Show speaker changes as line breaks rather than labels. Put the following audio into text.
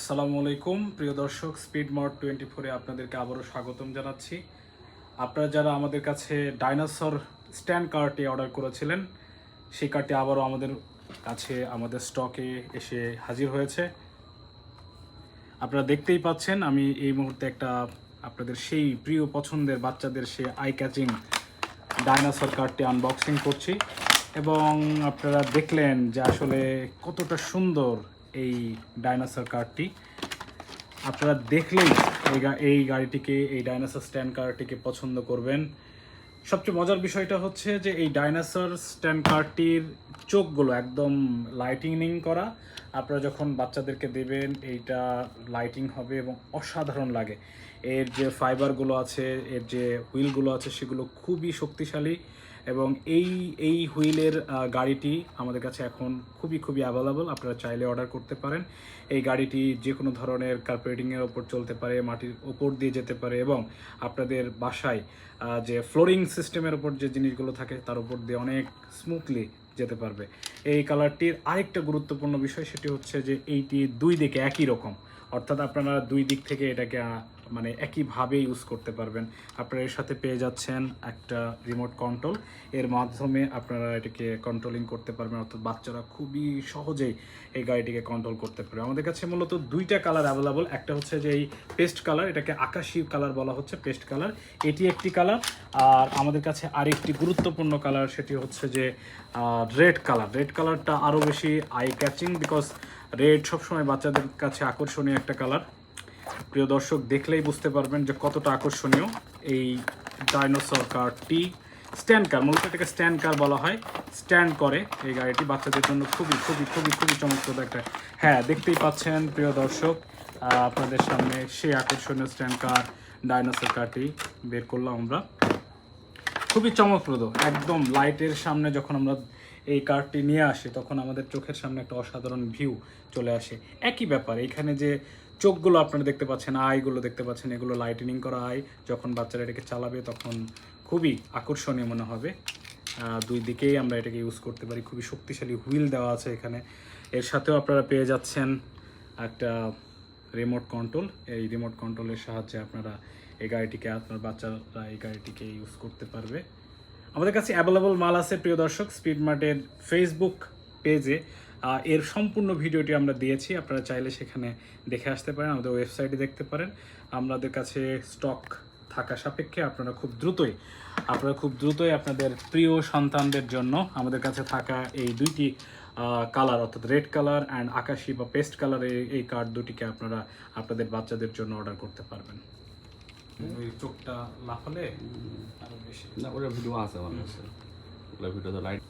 আসসালামু আলাইকুম প্রিয় দর্শক, স্পিড মার্ট 24-এ আপনাদেরকে আবারও স্বাগতম জানাচ্ছি। আপনারা যারা আমাদের কাছে ডাইনোসর স্ট্যান্ড কারটি অর্ডার করেছিলেন, সেই কারটি আবারও আমাদের কাছে আমাদের স্টকে এসে হাজির হয়েছে। আপনারা দেখতেই পাচ্ছেন আমি এই মুহূর্তে একটা আপনাদের সেই প্রিয় পছন্দের বাচ্চাদের সেই আই ক্যাচিং ডাইনোসর কারটি আনবক্সিং করছি এবং আপনারা দেখলেন যে আসলে কতটা সুন্দর এই ডাইনোসর কারটি। আপনারা দেখলেই এই গাড়িটিকে, এই ডাইনোসর স্ট্যান্ড কারটিকে পছন্দ করবেন। সবচেয়ে মজার বিষয়টা হচ্ছে যে এই ডাইনোসর স্ট্যান্ড কারটির চোখগুলো একদম লাইটিনিং করা। আপনারা যখন বাচ্চাদেরকে দেবেন এইটা লাইটিং হবে এবং অসাধারণ লাগে। এর যে ফাইবারগুলো আছে, এর যে হুইলগুলো আছে সেগুলো খুবই শক্তিশালী এবং এই হুইলের গাড়িটি আমাদের কাছে এখন খুবই অ্যাভেলেবল। আপনারা চাইলে অর্ডার করতে পারেন। এই গাড়িটি যে কোনো ধরনের কার্পেটিংয়ের ওপর চলতে পারে, মাটির ওপর দিয়ে যেতে পারে এবং আপনাদের বাসায় যে ফ্লোরিং সিস্টেমের ওপর যে জিনিসগুলো থাকে তার উপর দিয়ে অনেক স্মুথলি যেতে পারবে। এই কালারটির আরেকটা গুরুত্বপূর্ণ বিষয় সেটি হচ্ছে যে এইটি দুই দিকে একই রকম, অর্থাৎ আপনারা দুই দিক থেকে এটাকে মানে একইভাবে ইউজ করতে পারবেন। আপনারা এর সাথে পেয়ে যাচ্ছেন একটা রিমোট কন্ট্রোল, এর মাধ্যমে আপনারা এটাকে কন্ট্রোলিং করতে পারবেন, অর্থাৎ বাচ্চারা খুবই সহজেই এই গাড়িটিকে কন্ট্রোল করতে পারবে। আমাদের কাছে মূলত দুইটা কালার অ্যাভেলেবল। একটা হচ্ছে যে এই পেস্ট কালার, এটাকে আকাশি কালার বলা হচ্ছে, পেস্ট কালার, এটি একটি কালার। আর আমাদের কাছে আরেকটি গুরুত্বপূর্ণ কালার সেটি হচ্ছে যে রেড কালার। রেড কালারটা আরও বেশি আই ক্যাচিং, বিকজ রেড সবসময় বাচ্চাদের কাছে আকর্ষণীয় একটা কালার। প্রিয় দর্শক, দেখলেই বুঝতে পারবেন যে কতটা আকর্ষণীয় এই ডাইনোসর কারটি। স্ট্যান্ড কার, মূলত এটাকে স্ট্যান্ড কার বলা হয়, স্ট্যান্ড করে এই গাড়িটি। বাচ্চাদের জন্য খুবই চমৎকার একটা, হ্যাঁ দেখতেই পাচ্ছেন প্রিয় দর্শক, আপনাদের সামনে সেই আকর্ষণীয় স্ট্যান্ড কার ডাইনোসর কারটি বের করলাম আমরা। খুবই চমকপ্রদ, একদম লাইটের সামনে যখন আমরা এই কারটি নিয়ে আসি তখন আমাদের চোখের সামনে একটা অসাধারণ ভিউ চলে আসে। একই ব্যাপার, এখানে যে চোখগুলো আপনারা দেখতে পাচ্ছেন, আইগুলো দেখতে পাচ্ছেন, এগুলো লাইটেনিং করা আই। যখন বাচ্চারা এটাকে চালাবে তখন খুবই আকর্ষণীয় মনে হবে। দুই দিকেই আমরা এটাকে ইউজ করতে পারি। খুবই শক্তিশালী হুইল দেওয়া আছে এখানে। এর সাথেও আপনারা পেয়ে যাচ্ছেন একটা রিমোট কন্ট্রোল। এই রিমোট কন্ট্রোলের সাহায্যে আপনারা এই গাড়িটিকে, আপনার বাচ্চারা এই গাড়িটিকে ইউজ করতে পারবে। আমাদের কাছে অ্যাভেলেবল মাল আছে প্রিয় দর্শক। স্পিড মার্টের ফেসবুক পেজে এর সম্পূর্ণ ভিডিওটি আমরা দিয়েছি, আপনারা চাইলে সেখানে দেখে আসতে পারেন, আমাদের ওয়েবসাইটে দেখতে পারেন। আমাদের কাছে স্টক থাকা সাপেক্ষে আপনারা খুব দ্রুতই আপনাদের প্রিয় সন্তানদের জন্য আমাদের কাছে থাকা এই দুইটি কালার, অর্থাৎ রেড কালার অ্যান্ড আকাশি বা পেস্ট কালার, এই কার্ড দুটিকে আপনারা আপনাদের বাচ্চাদের জন্য অর্ডার করতে পারবেন। ওই চোখটা লাফালে আরো বেশি
না, ওটা ভিডিও আছে আমার কাছে, ওটা ভিডিওতে লাইট